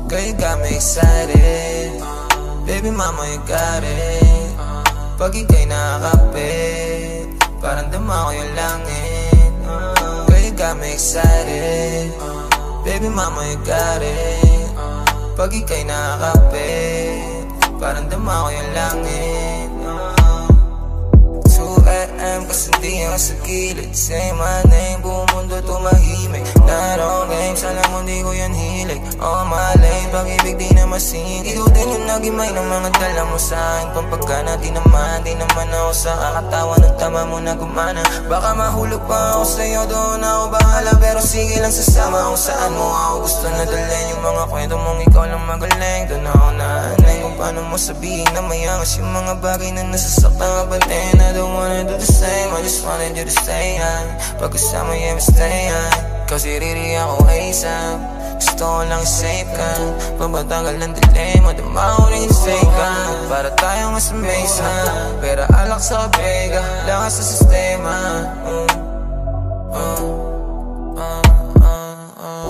Girl, you got me excited. Baby mama, you got it. Pag ika'y nakakapit, parang dama ko yung langit. Girl, you got me excited. Baby mama, you got it. Pag ika'y nakakapit, parang dama ko yung langit. 2 AM kasi di ako sa gilid. Say my name, buong mundo tumahimik. Laro games, alam mo di ko yan hilig. Oh my lane, pag-ibig di na masingit. Ikaw din yung nagimay ng mga dala mo sa'kin. Pampagana di naman ako sa kakatawa ng tama mo na gumana. Baka mahulog pa ako sa'yo, doon ako bahala. Pero sige lang sasama kung saan mo ako gusto na dalhin. Yung mga kwento mong ikaw lang magaling, doon ako naanay. Kung paano mo sabihin na mayangas yung mga bagay na nasasaktan ka ba din. I don't wanna do the same, I just wanted you to stay high. Pag kasama yeah, we stay high. Kasi riri ako ASAP. Gusto ko lang safe ka. Pagmatagal ng delay, madama ko rin yung fake ka. Para tayo nga sa mesa, pera alak sa pega, lakas sa sistema.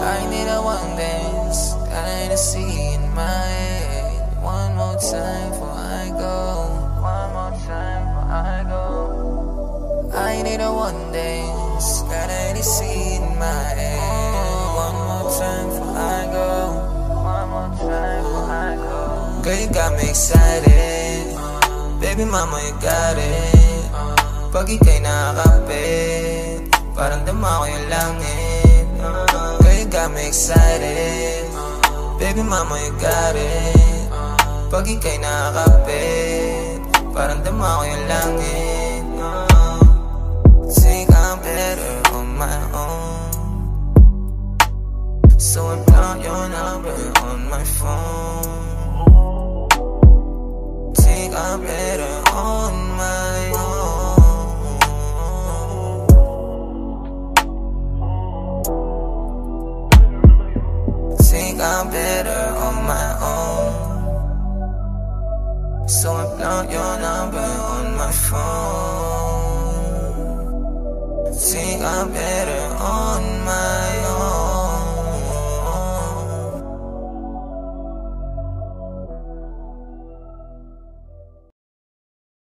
I need a one dance, kinda see in my head. One more time before I go. One more time before I go. I need a one dance, kinda see in my head. One more time before I go. One more time before I go. Girl, you got me excited. Baby mama, you got it. Pag ika'y nakakapit, parang dama ko yung langit. Girl, you got me excited. Baby mama, you got it. Pag ika'y nakakapit, parang dama ko yung langit. Think I'm better on my own, so I block your number on my phone. Think I'm better on my own. Think I'm better on my own, so I block your number on my phone. Think I'm better